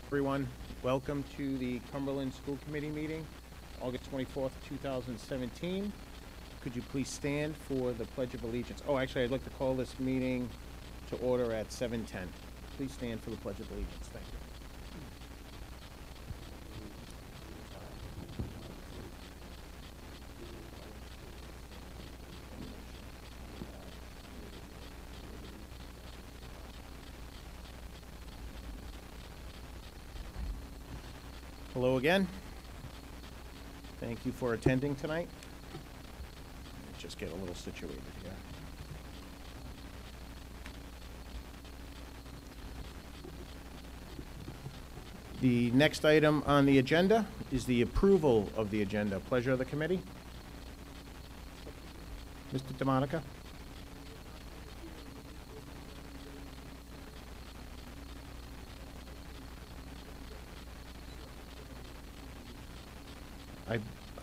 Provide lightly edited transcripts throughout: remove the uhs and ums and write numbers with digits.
Everyone, welcome to the Cumberland School Committee meeting, August 24th, 2017. Could you please stand for the Pledge of Allegiance? Oh, actually, I'd like to call this meeting to order at 7:10. Please stand for the Pledge of Allegiance. Thank you. Hello again. Thank you for attending tonight. Let me just get a little situated here. The next item on the agenda is the approval of the agenda. Pleasure of the committee. Mr. DeMonica.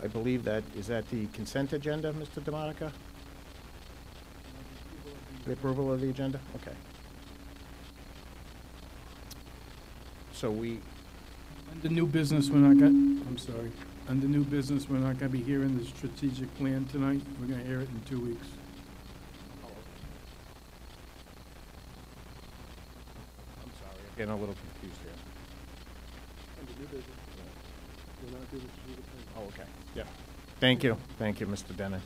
I believe is that the consent agenda, Mr. DeMonica? The approval of the agenda? Okay. So Under new business, we're not going, I'm sorry. Under new business, we're not going to be hearing the strategic plan tonight. We're going to hear it in 2 weeks. I'm sorry, I'm getting a little confused here. Under new business, we're not doing the strategic plan. Oh, okay. Yeah. Thank you, Mr. Denon.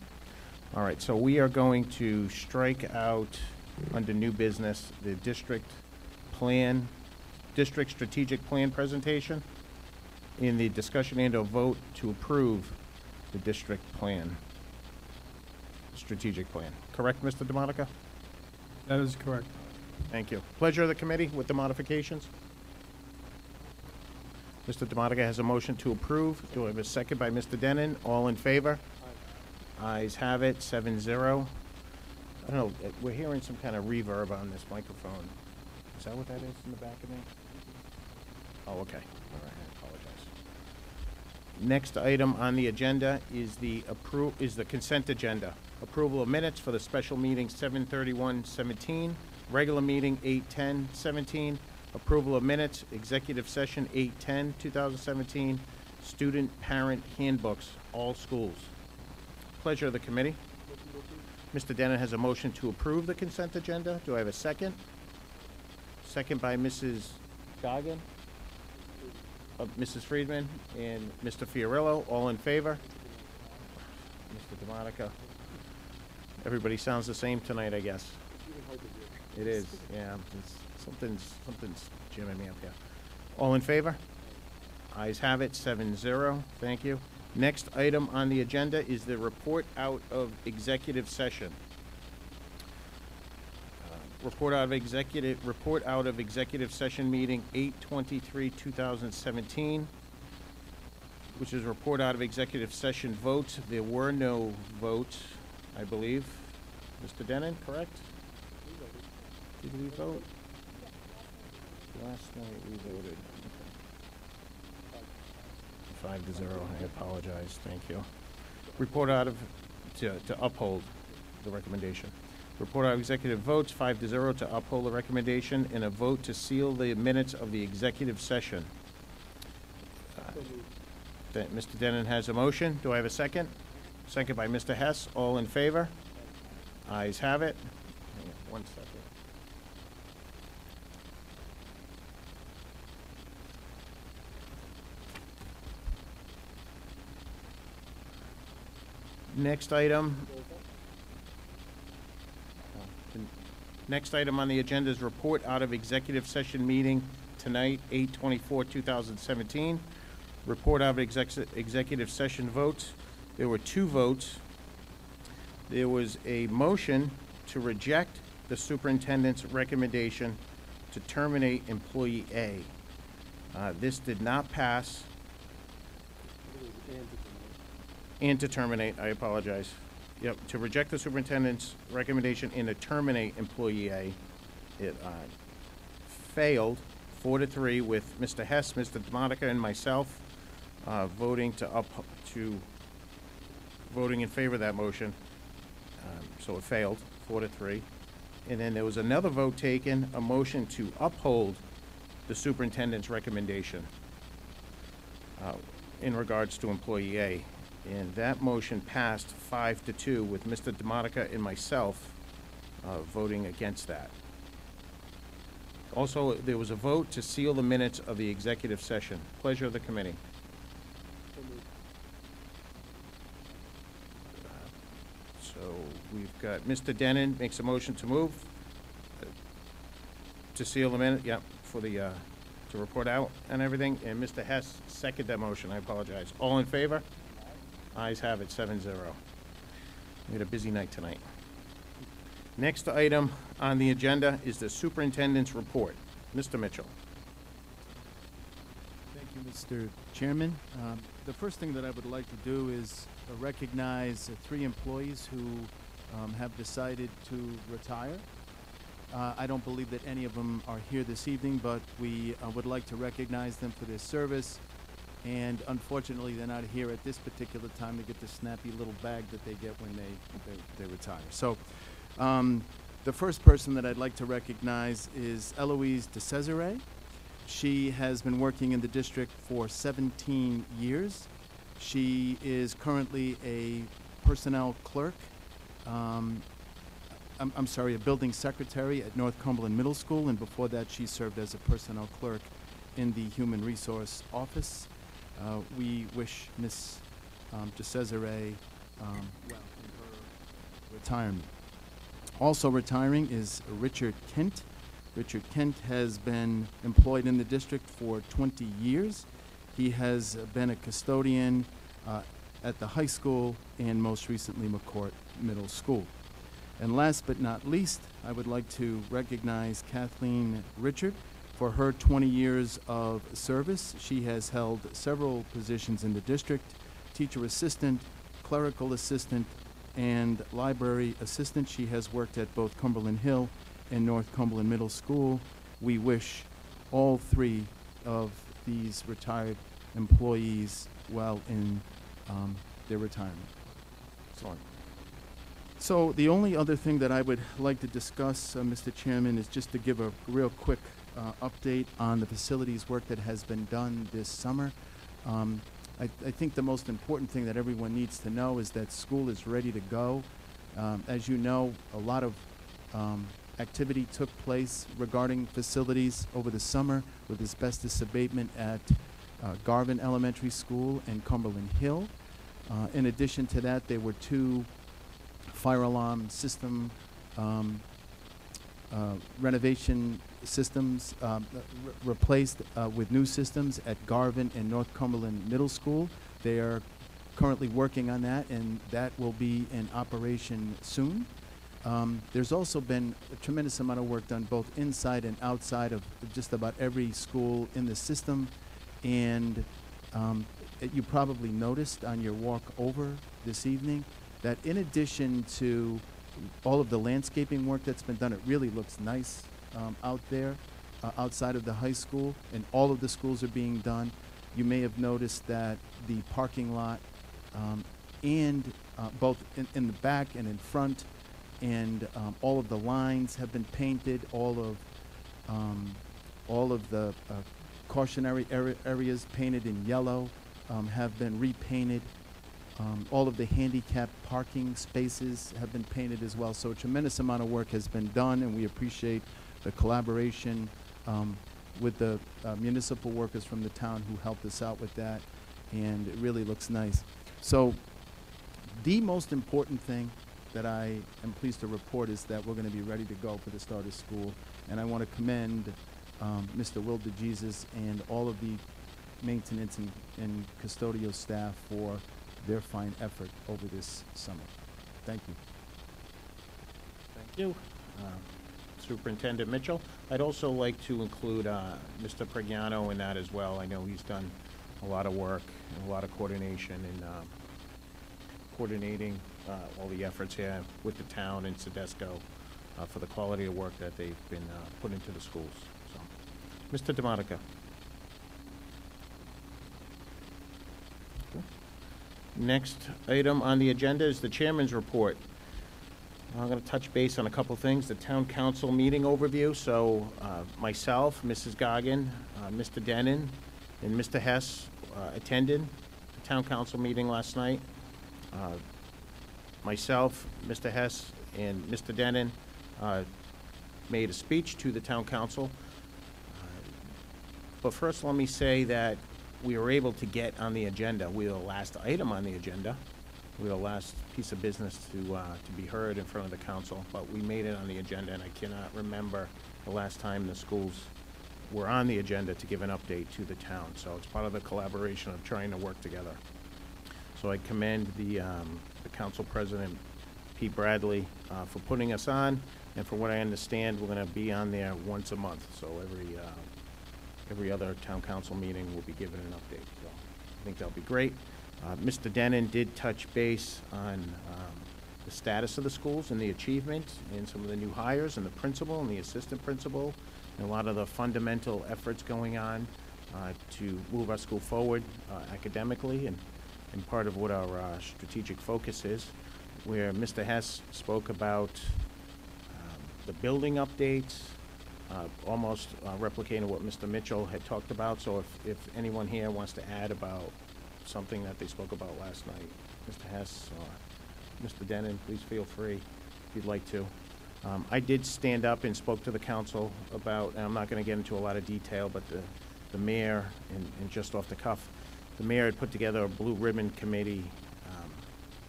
All right, so we are going to strike out under new business the district strategic plan presentation in the discussion and a vote to approve the district strategic plan. Correct, Mr. DeMonica? That is correct. Thank you. Pleasure of the committee with the modifications. Mr. DeMonica has a motion to approve. Do I have a second by Mr. Denon? All in favor? Aye. Ayes have it, 7-0. I don't know, we're hearing some kind of reverb on this microphone. Is that what that is in the back of me? Oh, okay. All right, I apologize. Next item on the agenda is the consent agenda. Approval of minutes for the special meeting 7/31/17, regular meeting 8/10/17, approval of minutes, executive session 8/10/2017, student parent handbooks, all schools. Pleasure of the committee. Mr. Denon has a motion to approve the consent agenda. Do I have a second? Second by Mrs. Goggin, Mrs. Friedman, and Mr. Fiorillo. All in favor? Mr. DeMonica. Everybody sounds the same tonight, I guess. It is, yeah. Something's jamming me up here. All in favor? Ayes have it, 7-0. Thank you. Next item on the agenda is the report out of executive session. Report out of executive session meeting 8/23/2017, which is report out of executive session votes. There were no votes, I believe. Mr. Denon, correct? Did we vote? Last night we voted. Okay. 5-0. I apologize. Thank you. Report out of to uphold the recommendation. Report out of executive votes 5-0 to uphold the recommendation, and a vote to seal the minutes of the executive session. Mr. Denon has a motion. Do I have a second? Second by Mr. Hess. All in favor? Ayes have it. Hang on 1 second. Next item on the agenda is report out of executive session meeting tonight, 8/24/2017. Report out of executive session votes. There were 2 votes. There was a motion to reject the superintendent's recommendation to terminate employee A. This did not pass. And to terminate, I apologize. Yep, to reject the superintendent's recommendation and to terminate employee A. It failed 4-3 with Mr. Hess, Mr. DeMonica, and myself voting in favor of that motion. So it failed 4-3. And then there was another vote taken, a motion to uphold the superintendent's recommendation in regards to employee A. And that motion passed 5-2 with Mr. DeMonica and myself voting against that. Also, there was a vote to seal the minutes of the executive session. Pleasure of the committee. So moved. So we've got Mr. Denon makes a motion to move, to seal the minute, yep, for the, to report out and everything, and Mr. Hess seconded that motion, I apologize. All in favor? Ayes have it, 7-0. We had a busy night tonight. Next item on the agenda is the superintendent's report. Mr. Mitchell. Thank you, Mr. Chairman. The first thing that I would like to do is recognize 3 employees who have decided to retire. I don't believe that any of them are here this evening, but we would like to recognize them for their service. And unfortunately, they're not here at this particular time to get the snappy little bag that they get when they retire. So the first person that I'd like to recognize is Eloise DeCesare. She has been working in the district for 17 years. She is currently a personnel clerk, I'm sorry, a building secretary at North Cumberland Middle School, and before that she served as a personnel clerk in the Human Resource Office. We wish Ms. DeCesare well in her retirement. Also retiring is Richard Kent. Richard Kent has been employed in the district for 20 years. He has been a custodian at the high school and most recently McCourt Middle School. And last but not least, I would like to recognize Kathleen Richard for her 20 years of service. She has held several positions in the district: teacher assistant, clerical assistant, and library assistant. She has worked at both Cumberland Hill and North Cumberland Middle School. We wish all 3 of these retired employees well in their retirement. Excellent. So the only other thing that I would like to discuss, Mr. Chairman, is just to give a real quick update on the facilities work that has been done this summer. I think the most important thing that everyone needs to know is that school is ready to go. As you know, a lot of activity took place regarding facilities over the summer with asbestos abatement at Garvin Elementary School and Cumberland Hill. In addition to that, there were 2 fire alarm system renovation systems replaced with new systems at Garvin and North Cumberland Middle School. They are currently working on that, and that will be in operation soon. There's also been a tremendous amount of work done both inside and outside of just about every school in the system. And you probably noticed on your walk over this evening that in addition to all of the landscaping work that's been done, it really looks nice out there outside of the high school, and all of the schools are being done. You may have noticed that the parking lot and both in the back and in front, and all of the lines have been painted. All of the cautionary areas painted in yellow have been repainted. All of the handicapped parking spaces have been painted as well. So a tremendous amount of work has been done, and we appreciate the collaboration with the municipal workers from the town who helped us out with that, and it really looks nice. So the most important thing that I am pleased to report is that we're going to be ready to go for the start of school, and I want to commend Mr. Will DeJesus and all of the maintenance and custodial staff for their fine effort over this summer. Thank you. Thank you. Superintendent Mitchell. I'd also like to include Mr. Pregnano in that as well. I know he's done a lot of work and a lot of coordination in coordinating all the efforts here with the town and Sedesco for the quality of work that they've been put into the schools. So, Mr. DeMonica. Next item on the agenda is the chairman's report. I'm going to touch base on a couple things. The town council meeting overview. So myself, Mrs. Goggin, Mr. Denon, and Mr. Hess attended the town council meeting last night. Myself, Mr. Hess, and Mr. Denon made a speech to the town council. But first, let me say that we were able to get on the agenda. We were the last item on the agenda. We were the last piece of business to be heard in front of the council, but we made it on the agenda, and I cannot remember the last time the schools were on the agenda to give an update to the town. So it's part of the collaboration of trying to work together. So I commend the council president, Pete Bradley, for putting us on, and from what I understand, we're going to be on there once a month. So every other town council meeting will be given an update. So I think that'll be great. Mr. Denon did touch base on the status of the schools and the achievement and some of the new hires and the principal and the assistant principal and a lot of the fundamental efforts going on to move our school forward academically and part of what our strategic focus is, where Mr. Hess spoke about the building updates, almost replicating what Mr. Mitchell had talked about. So if anyone here wants to add about something that they spoke about last night, Mr. Hess or Mr. Denon, please feel free if you'd like to. I did stand up and spoke to the council about, and I'm not going to get into a lot of detail, but the mayor, and just off the cuff, the mayor had put together a blue ribbon committee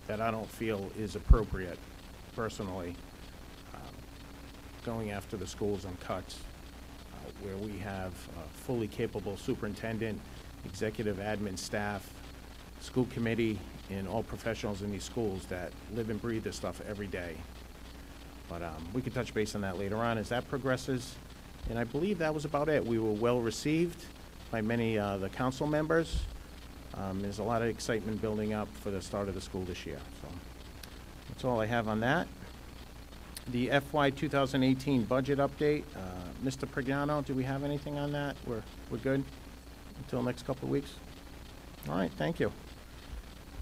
that I don't feel is appropriate, personally, going after the schools on cuts, where we have a fully capable superintendent, executive admin staff, school committee, and all professionals in these schools that live and breathe this stuff every day. But we can touch base on that later on as that progresses. And I believe that was about it. We were well received by many the council members. There's a lot of excitement building up for the start of the school this year. So that's all I have on that. The FY 2018 budget update. Mr. Pregnano, do we have anything on that? We're good until next couple of weeks? All right, thank you.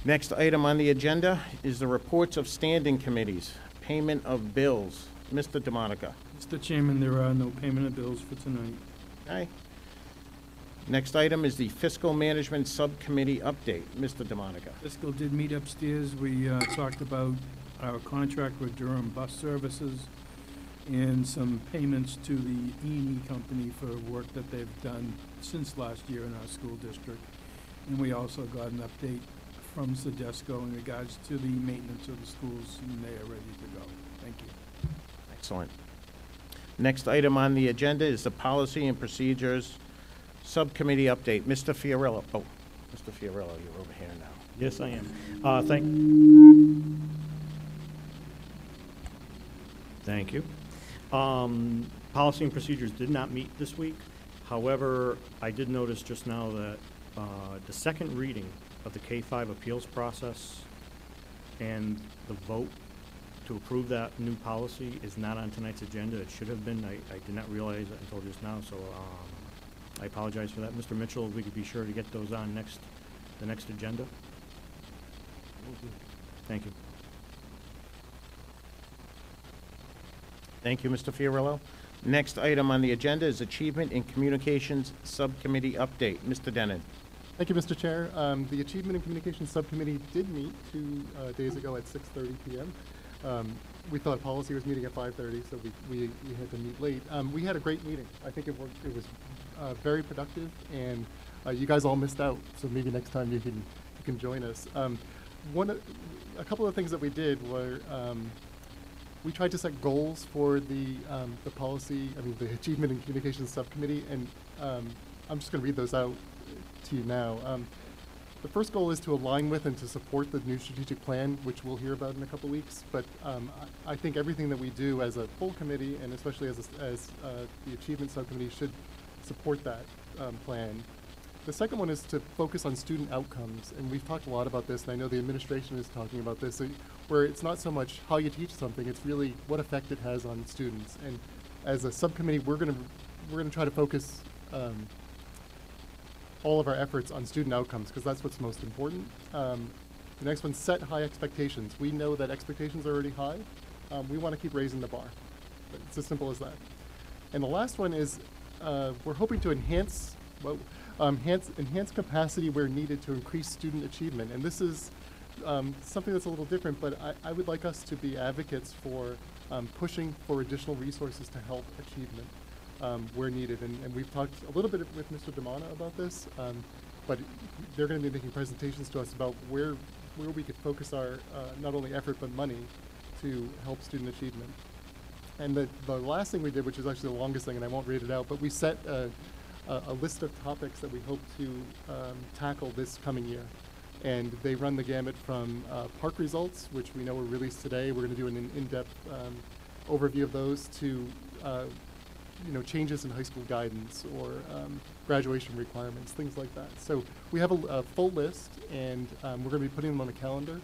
Next item on the agenda is the reports of standing committees. Payment of bills. Mr. DeMonica. Mr. Chairman, there are no payment of bills for tonight. Okay. Next item is the Fiscal Management Subcommittee update. Mr. DeMonica. Fiscal did meet upstairs. We talked about our contract with Durham Bus Services and some payments to the E&E company for work that they've done since last year in our school district. And we also got an update from Sedesco in regards to the maintenance of the schools, and they are ready to go. Thank you. Excellent. Next item on the agenda is the Policy and Procedures Subcommittee update. Mr. Fiorillo. Oh, Mr. Fiorillo, you're over here now. Yes, I am. Thank you. Policy and procedures did not meet this week. However, I did notice just now that the second reading of the K-5 appeals process and the vote to approve that new policy is not on tonight's agenda. It should have been. I did not realize that until just now, so I apologize for that. Mr. Mitchell, if we could be sure to get those on the next agenda. Thank you. Thank you, Mr. Fiorillo. Next item on the agenda is Achievement in Communications Subcommittee update. Mr. Denon. Thank you, Mr. Chair. The Achievement and Communications Subcommittee did meet 2 days ago at 6:30 p.m. We thought policy was meeting at 5:30, so we had to meet late. We had a great meeting. I think it was very productive, and you guys all missed out, so maybe next time you can join us. A couple of things that we did were we tried to set goals for the Achievement and Communications Subcommittee, and I'm just going to read those out to you now. The first goal is to align with and to support the new strategic plan, which we'll hear about in a couple weeks. But I think everything that we do as a full committee, and especially as the Achievement Subcommittee, should support that plan. The second one is to focus on student outcomes, and we've talked a lot about this, and I know the administration is talking about this, where it's not so much how you teach something, it's really what effect it has on students. And as a subcommittee, we're gonna try to focus all of our efforts on student outcomes, because that's what's most important. The next one, set high expectations. We know that expectations are already high, We want to keep raising the bar. It's as simple as that. And the last one is we're hoping to enhance capacity where needed to increase student achievement. And this is something that's a little different, but I would like us to be advocates for pushing for additional resources to help achievement where needed. And we've talked a little bit with Mr. Damana about this, but they're going to be making presentations to us about where we could focus our not only effort but money to help student achievement. And the last thing we did, which is actually the longest thing, and I won't read it out, but we set a list of topics that we hope to tackle this coming year. And they run the gamut from park results, which we know were released today. We're going to do an in-depth overview of those, to changes in high school guidance or graduation requirements, things like that. So we have a full list, and we're going to be putting them on the calendar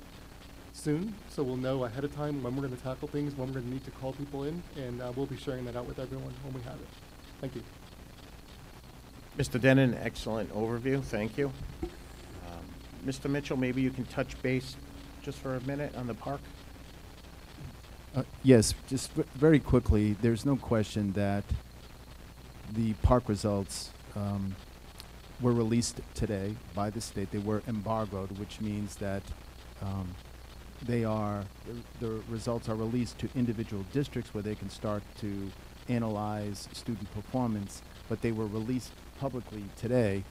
soon, so we'll know ahead of time when we're going to tackle things, when we're going to need to call people in, and we'll be sharing that out with everyone when we have it. Thank you. Mr. Denon, excellent overview. Thank you. Mr. Mitchell, maybe you can touch base just for a minute on the park? Yes, just very quickly, there's no question that the park results were released today by the state. They were embargoed, which means that the results are released to individual districts where they can start to analyze student performance, but they were released publicly today.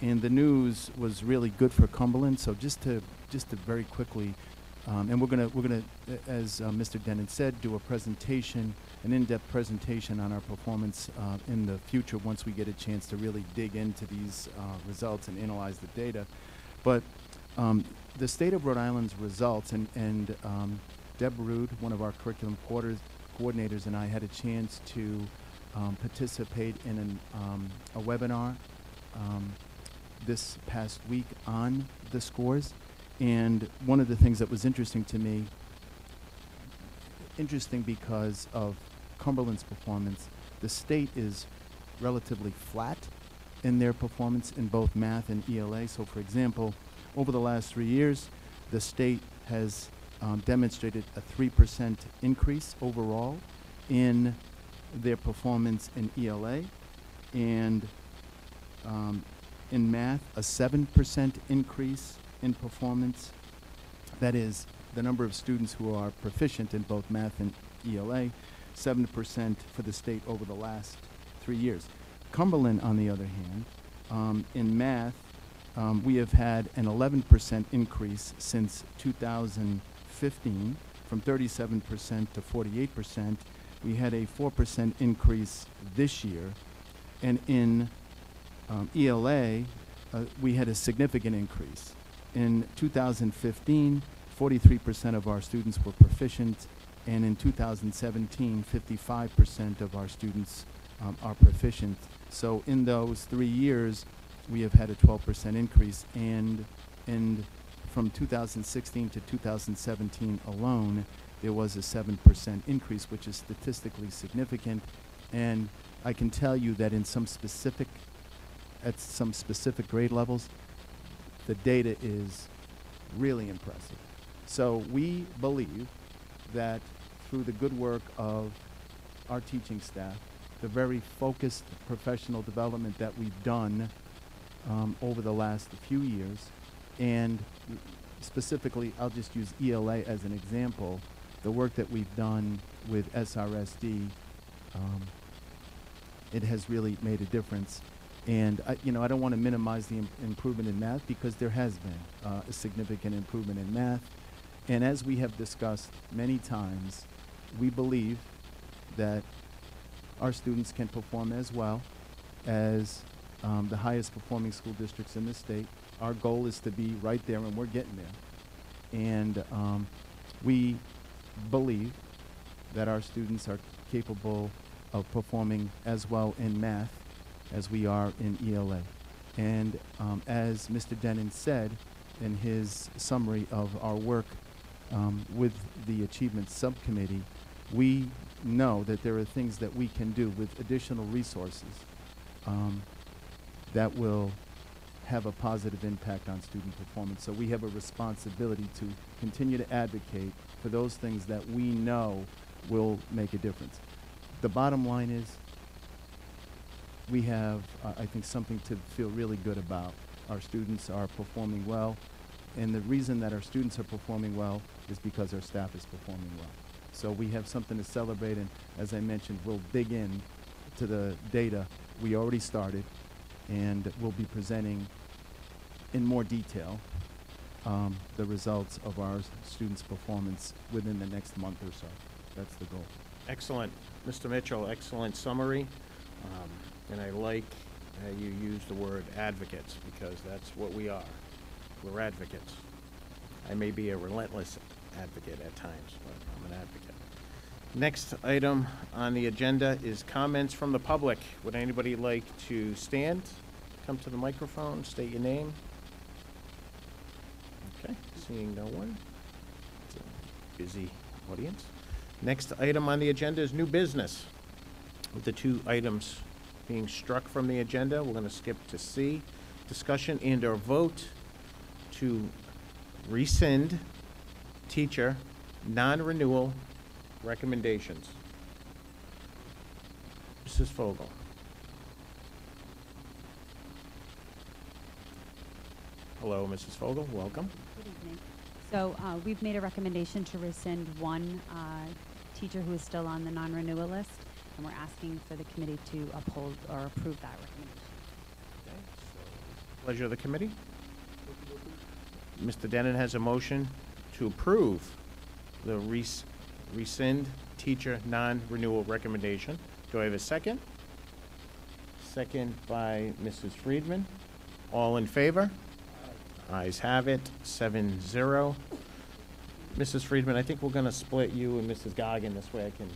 And the news was really good for Cumberland. So just to very quickly, and we're gonna, as Mr. Denon said, do a presentation, an in-depth presentation on our performance in the future once we get a chance to really dig into these results and analyze the data. But the state of Rhode Island's results, and Deb Rude, one of our curriculum coordinators, and I had a chance to participate in a webinar this past week on the scores. And one of the things that was interesting to me, interesting because of Cumberland's performance, the state is relatively flat in their performance in both math and ELA. So for example, over the last 3 years, the state has demonstrated a 3% increase overall in their performance in ELA, and in math, a 7% increase in performance. That is the number of students who are proficient in both math and ELA, 7% for the state over the last 3 years. Cumberland, on the other hand, in math, we have had an 11% increase since 2015, from 37% to 48%. We had a 4% increase this year. And in ELA, we had a significant increase. In 2015, 43% of our students were proficient, and in 2017, 55% of our students are proficient. So in those 3 years, we have had a 12% increase, and from 2016 to 2017 alone, there was a 7% increase, which is statistically significant. And I can tell you that in at some specific grade levels, the data is really impressive. So we believe that through the good work of our teaching staff, the very focused professional development that we've done over the last few years, and specifically, I'll just use ELA as an example, the work that we've done with SRSD, it has really made a difference. And I don't want to minimize the improvement in math, because there has been a significant improvement in math. And as we have discussed many times, we believe that our students can perform as well as the highest performing school districts in the state. Our goal is to be right there, and we're getting there. And we believe that our students are capable of performing as well in math as we are in ELA. And as Mr. Denon said in his summary of our work with the Achievement Subcommittee, we know that there are things that we can do with additional resources that will have a positive impact on student performance. So we have a responsibility to continue to advocate for those things that we know will make a difference. The bottom line is we have, I think, something to feel really good about. Our students are performing well, and the reason that our students are performing well is because our staff is performing well. So we have something to celebrate, and as I mentioned, we'll dig in to the data. We already started, and we'll be presenting in more detail the results of our students' performance within the next month or so. That's the goal. Excellent. Mr. Mitchell, excellent summary. And I like you used the word advocates, because that's what we are. We're advocates. I may be a relentless advocate at times, but I'm an advocate. Next item on the agenda is comments from the public. Would anybody like to stand, come to the microphone, state your name? Okay, seeing no one. It's a busy audience. Next item on the agenda is new business. With the two items being struck from the agenda, we're going to skip to C, discussion and/or vote to rescind teacher non-renewal recommendations. Mrs. Fogel. Hello, Mrs. Fogel, welcome. Good evening. So we've made a recommendation to rescind one teacher who is still on the non-renewal list, and we're asking for the committee to uphold or approve that recommendation. Okay, so pleasure of the committee. Mr. Denon has a motion to approve the rescind teacher non-renewal recommendation. Do I have a second? Second by Mrs. Friedman. All in favor? Ayes have it, 7-0. Mrs. Friedman, I think we're going to split you and Mrs. Goggin. This way I can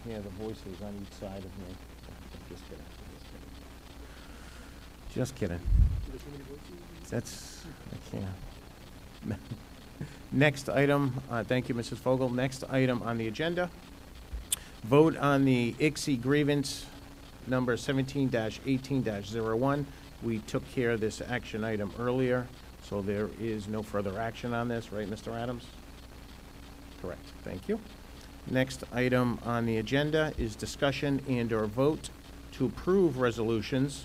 hear the voices on each side of me. Just kidding. Just kidding. That's, I can't. Next item, thank you, Mrs. Fogel. Next item on the agenda, vote on the ICSI grievance number 17-18-01. We took care of this action item earlier, so there is no further action on this, right, Mr. Adams? Correct, thank you. Next item on the agenda is discussion and/or vote to approve resolutions.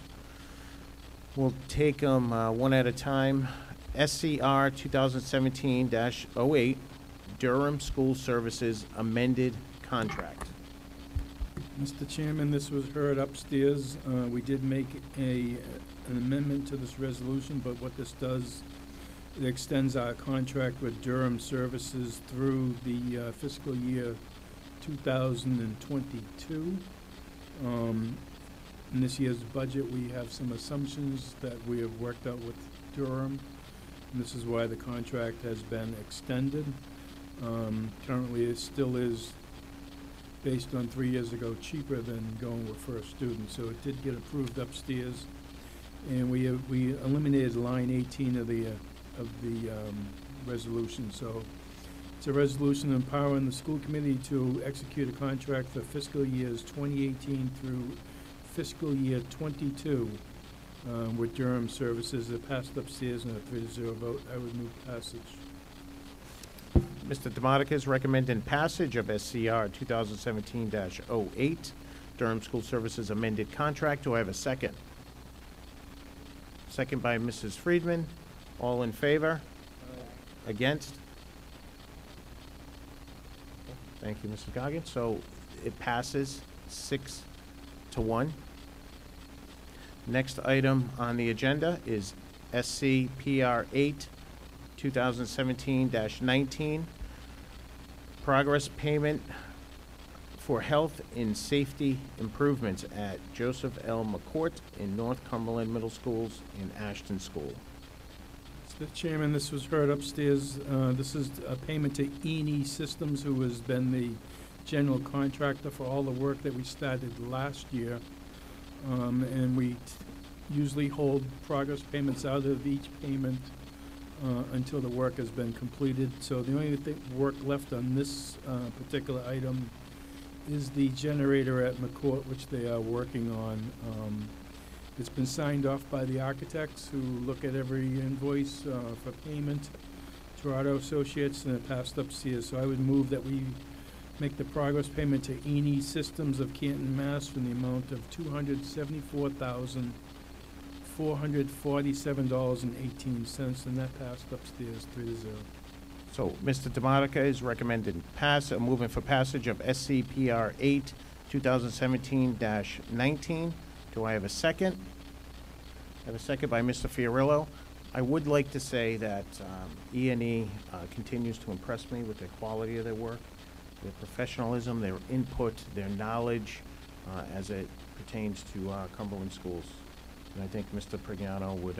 We'll take them one at a time. SCR 2017-08, Durham School Services amended contract. Mr. Chairman, this was heard upstairs. We did make an amendment to this resolution, but what this does, it extends our contract with Durham Services through the fiscal year 2022. In this year's budget, we have some assumptions that we have worked out with Durham, and this is why the contract has been extended. Currently, it still is, based on 3 years ago, cheaper than going with First Student, so it did get approved upstairs. And we eliminated line 18 of the resolution. So it's a resolution empowering the school committee to execute a contract for fiscal years 2018 through fiscal year 22 with Durham Services. It passed upstairs in a 3-0 vote. I would move passage. Mr. DeMonica is recommending passage of SCR 2017-08, Durham School Services amended contract. Do I have a second? Second by Mrs. Friedman. All in favor? Against? Thank you, Mrs. Goggin. So it passes 6-1. Next item on the agenda is SCPR 8 2017-19, progress payment for health and safety improvements at Joseph L. McCourt in North Cumberland Middle Schools and Ashton School. Mr. Chairman, this was heard upstairs. This is a payment to E&E Systems, who has been the general contractor for all the work that we started last year. And we usually hold progress payments out of each payment until the work has been completed. So the only work left on this particular item is the generator at McCourt, which they are working on. It's been signed off by the architects who look at every invoice for payment. Toronto Associates, and it passed upstairs. So I would move that we make the progress payment to Eni Systems of Canton, Mass. in the amount of $274,447.18, and that passed upstairs 3-0. So, Mr. DeMonica is recommending moving for passage of SCPR 8, 2017-19. Do I have a second? I have a second by Mr. Fiorillo. I would like to say that E&E continues to impress me with the quality of their work, their professionalism, their input, their knowledge as it pertains to Cumberland schools. And I think Mr. Prignano would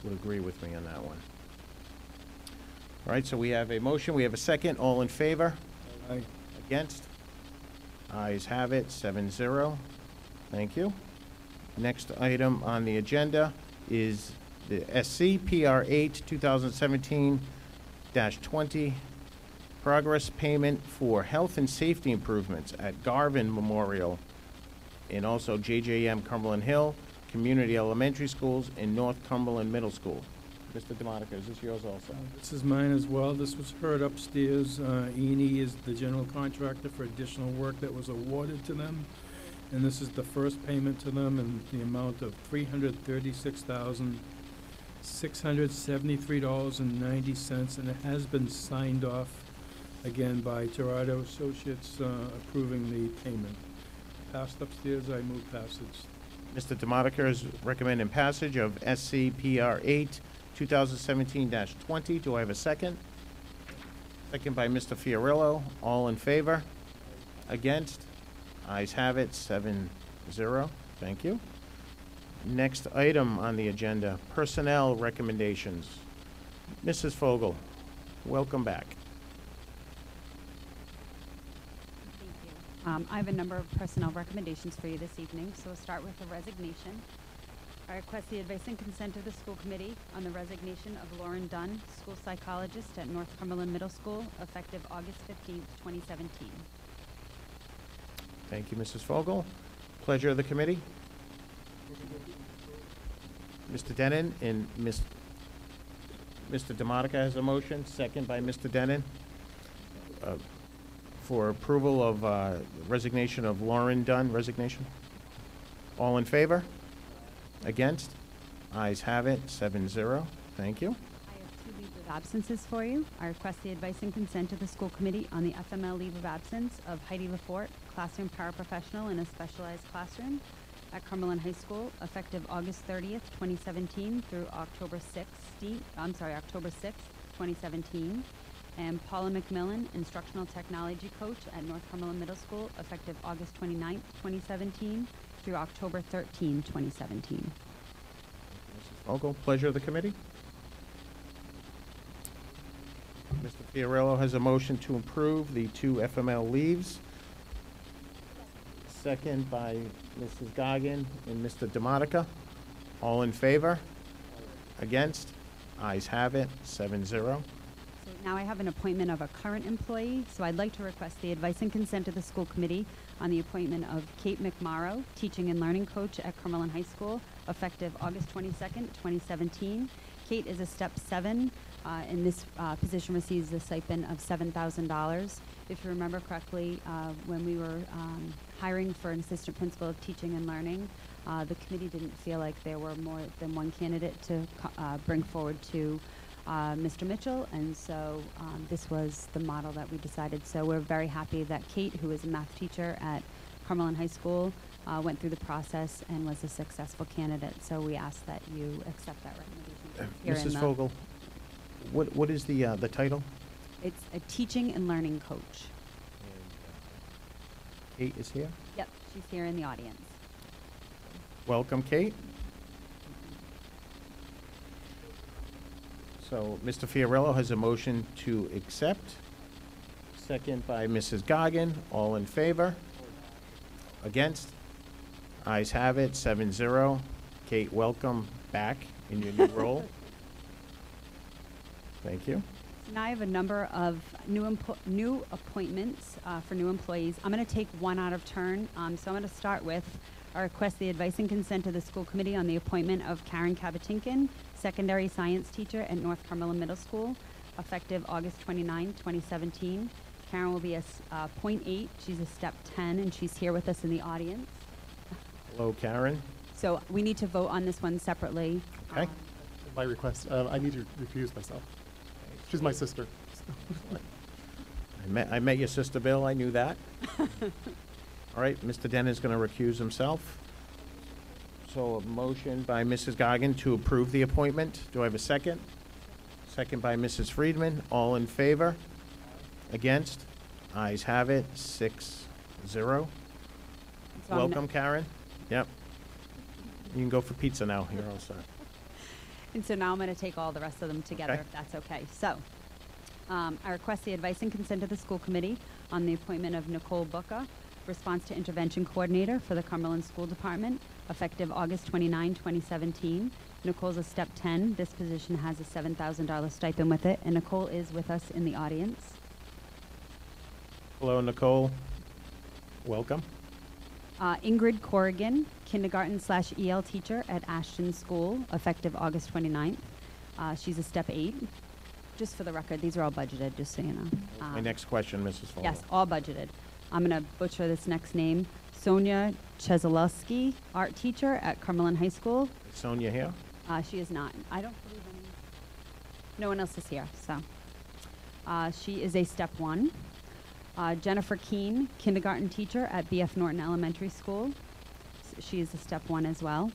agree with me on that one. All right, so we have a motion, we have a second. All in favor? Aye. Against? Ayes have it, 7-0. Thank you. Next item on the agenda is the SCPR 8, 2017-20, progress payment for health and safety improvements at Garvin Memorial and also JJM Cumberland Hill, Community Elementary Schools, and North Cumberland Middle School. Mr. DeMonica, is this yours also? This is mine as well. This was heard upstairs. E&E is the general contractor for additional work that was awarded to them. And this is the first payment to them in the amount of $336,673.90, and it has been signed off again by Toronto Associates approving the payment. Passed upstairs, I move passage. Mr. DeMonica is recommending passage of SCPR 8, 2017-20. Do I have a second? Second by Mr. Fiorillo. All in favor? Against? Ayes have it, 7-0. Thank you. Next item on the agenda, personnel recommendations. Mrs. Fogel, welcome back. Thank you. I have a number of personnel recommendations for you this evening, so we'll start with a resignation. I request the advice and consent of the school committee on the resignation of Lauren Dunn, school psychologist at North Cumberland Middle School, effective August 15th, 2017. Thank you, Mrs. Fogel. Pleasure of the committee. Mr. Denon and Mr. DeMonica has a motion, second by Mr. Denon, for approval of resignation of Lauren Dunn. Resignation. All in favor? Against? Ayes have it, 7-0. Thank you. I have 2 leaves of absences for you. I request the advice and consent of the school committee on the FML leave of absence of Heidi Lafort, classroom paraprofessional in a specialized classroom at Cumberland High School, effective August 30th, 2017 through October 6th, 2017. And Paula McMillan, instructional technology coach at North Cumberland Middle School, effective August 29th, 2017 through October 13, 2017. Mrs. Fogel, pleasure of the committee. Mr. Fiorillo has a motion to approve the 2 FML leaves. Second by Mrs. Goggin and Mr. DeMonica. All in favor? Against? Ayes have it, 7-0. So now I have an appointment of a current employee, so I'd like to request the advice and consent of the school committee on the appointment of Kate McMorrow, teaching and learning coach at Cumberland High School, effective August 22nd, 2017. Kate is a step 7, and this position receives a stipend of $7,000. If you remember correctly, when we were hiring for an assistant principal of teaching and learning, the committee didn't feel like there were more than one candidate to bring forward to Mr. Mitchell, and so this was the model that we decided. So we're very happy that Kate, who is a math teacher at Cumberland High School, went through the process and was a successful candidate. So we ask that you accept that recommendation. Here in Mrs. Fogel, what is the title? It's a teaching and learning coach. Kate is here. Yep, she's here in the audience. Welcome, Kate. So, Mr. Fiorillo has a motion to accept. Second by Mrs. Goggin. All in favor? Against? Ayes have it, 7-0. Kate, welcome back in your new role. Thank you. So now I have a number of new appointments for new employees. I'm going to take one out of turn. So I'm going to start with I request the advice and consent of the school committee on the appointment of Karen Kabatinkin, secondary science teacher at North Cumberland Middle School, effective August 29, 2017. Karen will be a .8. She's a step 10, and she's here with us in the audience. Hello, Karen. So we need to vote on this one separately. Okay. My request, I need to recuse myself. She's my sister. I met your sister, Bill. I knew that. All right, Mr. Denon's going to recuse himself. So a motion by Mrs. Goggin to approve the appointment. Do I have a second? Second by Mrs. Friedman. All in favor? Against? Ayes have it, 6-0. So I'm Welcome, Karen. Yep. You can go for pizza now. You're all set. And so now I'm going to take all the rest of them together, Okay. if that's okay. So, I request the advice and consent of the school committee on the appointment of Nicole Booker, Response to Intervention Coordinator for the Cumberland School Department, effective August 29, 2017. Nicole's a step 10. This position has a $7,000 stipend with it, and Nicole is with us in the audience. Hello, Nicole. Welcome. Ingrid Corrigan, kindergarten/EL teacher at Ashton School, effective August 29th. She's a step 8. Just for the record, these are all budgeted, just so you know. My next question, Mrs. Fogel. Yes, all budgeted. I'm going to butcher this next name. Sonia Cheselowski, art teacher at Cumberland High School. Is Sonia here? She is not. I don't believe any. No one else is here, so. She is a step 1. Jennifer Keene, kindergarten teacher at BF Norton Elementary School. She is a step 1 as well.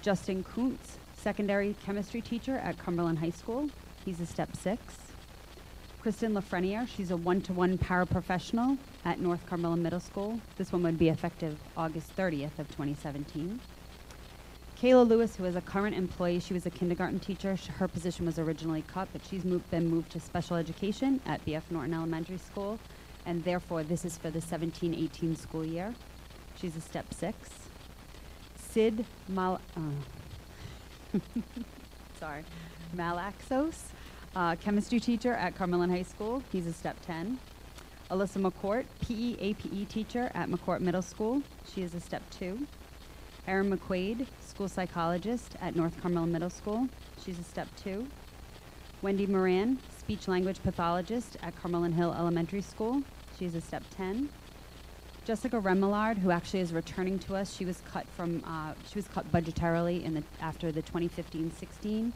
Justin Kuntz, secondary chemistry teacher at Cumberland High School. He's a step 6. Kristen Lafreniere, she's a 1-to-1 paraprofessional at North Cumberland Middle School. This one would be effective August 30th of 2017. Kayla Lewis, who is a current employee, she was a kindergarten teacher. Her position was originally cut, but she's been moved to special education at BF Norton Elementary School, and therefore this is for the 17-18 school year. She's a step 6. Sid Malaxos, chemistry teacher at Cumberland High School. He's a step 10. Alyssa McCourt, PE/APE teacher at McCourt Middle School. She is a step 2. Erin McQuaid, school psychologist at North Cumberland Middle School. She's a step 2. Wendy Moran, speech language pathologist at Cumberland Hill Elementary School. She's a step 10. Jessica Remillard, who actually is returning to us, she was cut budgetarily after the 2015-16.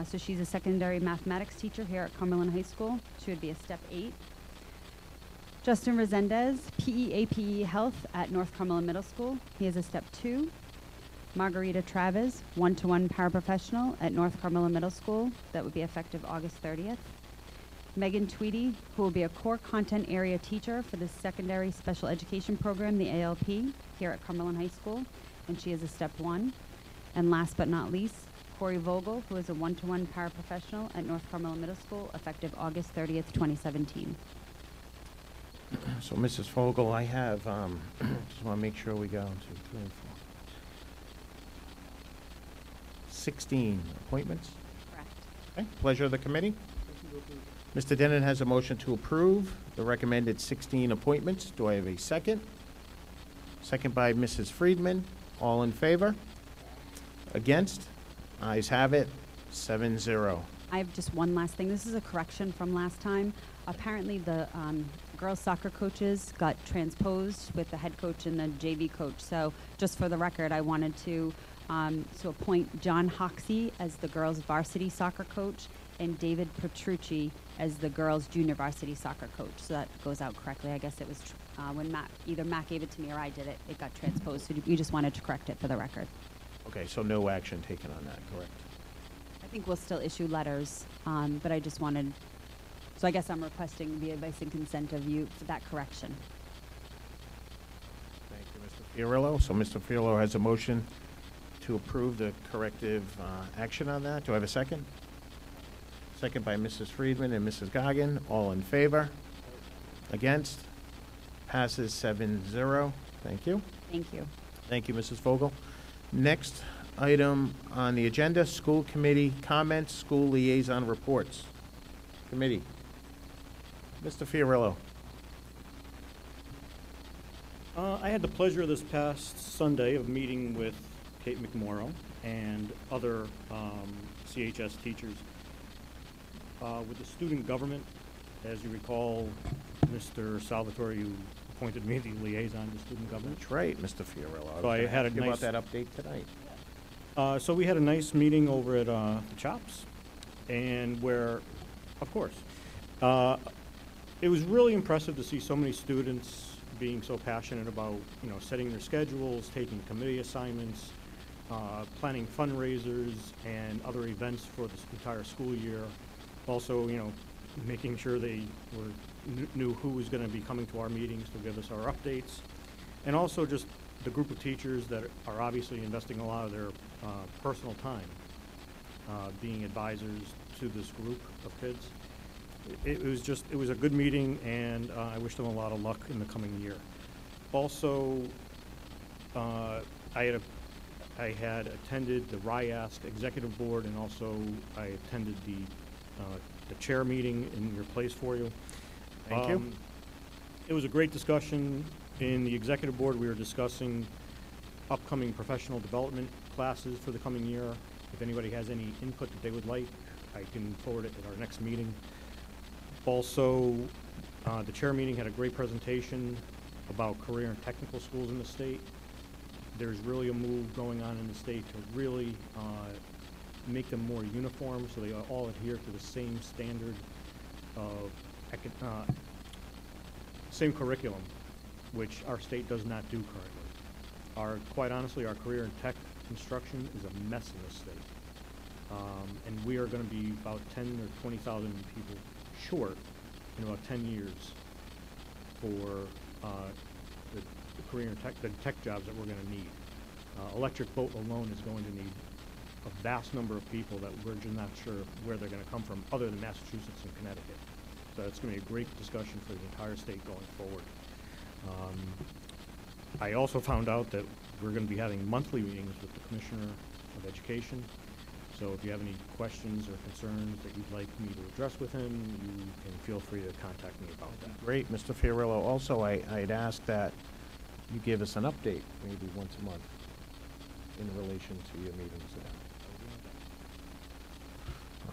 So she's a secondary mathematics teacher here at Cumberland High School. She would be a step 8. Justin Resendez, PE/APE Health at North Cumberland Middle School. He is a step 2. Margarita Travis, 1-to-1 paraprofessional at North Cumberland Middle School. That would be effective August 30th. Megan Tweedy, who will be a core content area teacher for the secondary special education program, the ALP, here at Cumberland High School, and she is a step 1. And last but not least, Corey Vogel, who is a 1-to-1 paraprofessional at North Cumberland Middle School, effective August 30th, 2017. So, Mrs. Fogel, I have, just want to make sure we go 1, 2, 3, 4. 16 appointments. Correct. Okay, pleasure of the committee. Mr. Denon has a motion to approve the recommended 16 appointments. Do I have a second? Second by Mrs. Friedman. All in favor? Against? Ayes have it, 7-0. I have just one last thing. This is a correction from last time. Apparently, the girls soccer coaches got transposed with the head coach and the JV coach. So just for the record, I wanted to appoint John Hoxie as the girls varsity soccer coach and David Petrucci as the girls junior varsity soccer coach. So that goes out correctly. I guess it was when either Matt gave it to me or I did it, it got transposed. So we just wanted to correct it for the record. Okay, so no action taken on that, correct? I think we'll still issue letters, but I just wanted, so I guess I'm requesting the advice and consent of you for that correction. Thank you, Mr. Fiorillo. So Mr. Fiorillo has a motion to approve the corrective action on that. Do I have a second? Second by Mrs. Friedman and Mrs. Goggin. All in favor? Against? Passes 7-0. Thank you. Thank you. Thank you, Mrs. Fogel. Next item on the agenda, school committee comments, school liaison reports. Committee. Mr. Fiorillo. I had the pleasure this past Sunday of meeting with Kate McMorrow and other CHS teachers. With the student government, as you recall, Mr. Salvatore, you appointed me the liaison to student government. That's right, Mr. Fiorillo. So I had a ask you about nice- that update tonight. So we had a nice meeting over at the Chops, and where, of course, it was really impressive to see so many students being so passionate about, setting their schedules, taking committee assignments, planning fundraisers and other events for the entire school year. Also, making sure they knew who was going to be coming to our meetings to give us our updates. And also just the group of teachers that are obviously investing a lot of their personal time being advisors to this group of kids. It was a good meeting, and I wish them a lot of luck in the coming year. Also, I had attended the RIASC Executive Board, and also I attended the chair meeting in your place for you. Thank you. It was a great discussion. In the Executive Board, we were discussing upcoming professional development classes for the coming year. If anybody has any input that they would like, I can forward it at our next meeting. Also, the chair meeting had a great presentation about career and technical schools in the state. There's really a move going on in the state to really make them more uniform so they all adhere to the same standard of same curriculum, which our state does not do currently. Quite honestly, our career and tech instruction is a mess in this state. And we are going to be about 10 or 20,000 people short in about 10 years for the career and tech jobs that we're going to need. Electric boat alone is going to need a vast number of people that we're just not sure where they're going to come from, other than Massachusetts and Connecticut. So it's going to be a great discussion for the entire state going forward. I also found out that we're going to be having monthly meetings with the Commissioner of Education. So if you have any questions or concerns that you'd like me to address with him, you can feel free to contact me about that. Great, Mr. Fiorillo. Also, I'd ask that you give us an update, maybe once a month, in relation to your meetings there.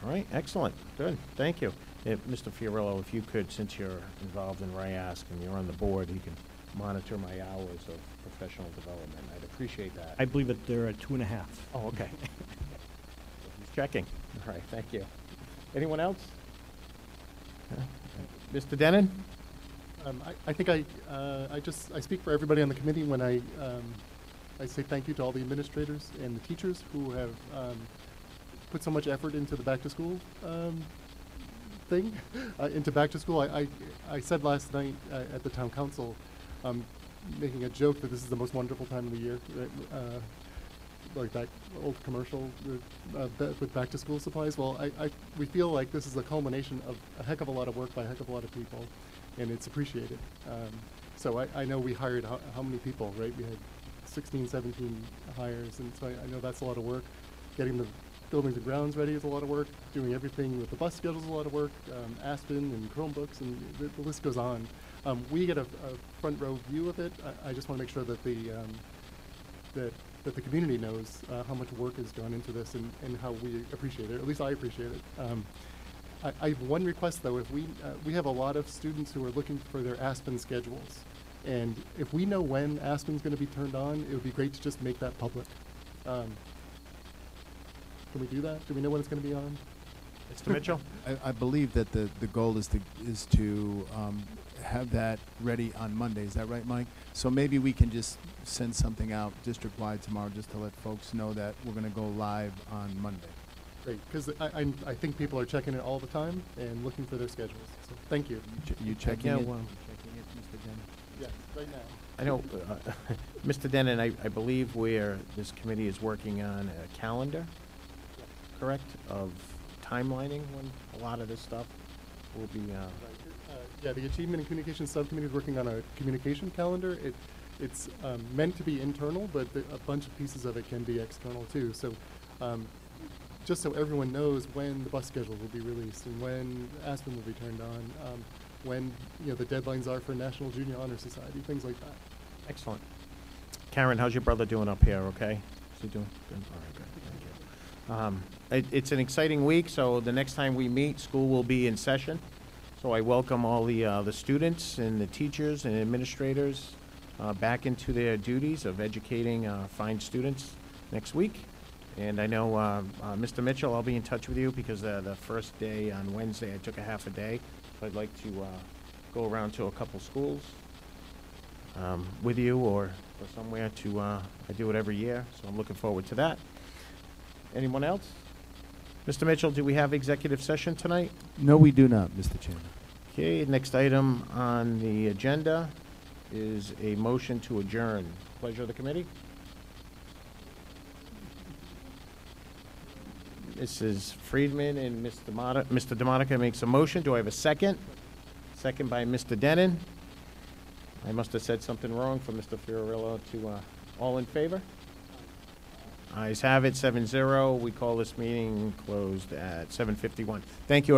All right, excellent, good, thank you. Mr. Fiorillo, if you could, since you're involved in RIASC and you're on the board, you can monitor my hours of professional development. I'd appreciate that. I believe that they're at 2.5. Oh, okay. Just checking. All right, thank you. Anyone else? Mr. Denon? I think I speak for everybody on the committee when I say thank you to all the administrators and the teachers who have put so much effort into the back to school thing, into back to school. I said last night at the town council, making a joke that this is the most wonderful time of the year, like that old commercial with back to school supplies. Well, we feel like this is a culmination of a heck of a lot of work by a heck of a lot of people, and it's appreciated. So I know we hired how many people, right? We had 16, 17 hires, and so I know that's a lot of work. Getting the buildings and grounds ready is a lot of work. Doing everything with the bus schedule is a lot of work. Aspen and Chromebooks, and the list goes on. We get a front row view of it. I just want to make sure that that the community knows how much work is gone into this and how we appreciate it. At least I appreciate it. I have one request though. If we have a lot of students who are looking for their Aspen schedules, and if we know when Aspen's going to be turned on, it would be great to just make that public. Can we do that? Do we know when it's going to be on? Mr. Mitchell? I believe that the goal is to have that ready on Monday. Is that right, Mike? So maybe we can just send something out district-wide tomorrow just to let folks know that we're going to go live on Monday. Great, because I think people are checking it all the time and looking for their schedules. So thank you. You checking Yeah, it? well- Checking it, Mr. Denny? Yes, right now. I know, Mr. Denon, I believe where this committee is working on a calendar, correct, of timelining when a lot of this stuff will be, Yeah, the Achievement and Communication Subcommittee is working on a communication calendar. It's meant to be internal, but a bunch of pieces of it can be external too. So just so everyone knows when the bus schedule will be released and when Aspen will be turned on, when the deadlines are for National Junior Honor Society, things like that. Excellent. Karen, how's your brother doing up here, okay? Is he doing good? All right, good, thank you. It's an exciting week, so the next time we meet, school will be in session. So I welcome all the students and the teachers and administrators back into their duties of educating fine students next week. And I know, Mr. Mitchell, I'll be in touch with you because the first day on Wednesday, I took a half a day. So I'd like to go around to a couple schools with you or somewhere to, I do it every year, so I'm looking forward to that. Anyone else? Mr. Mitchell, do we have executive session tonight? No, we do not, Mr. Chairman. Okay, next item on the agenda is a motion to adjourn. Pleasure of the committee. Mrs. Friedman and Mr. DeMonica makes a motion. Do I have a second? Second by Mr. Denon. I must have said something wrong for Mr. Fiorillo to, all in favor? Ayes have it, 7-0. We call this meeting closed at 7:51. Thank you,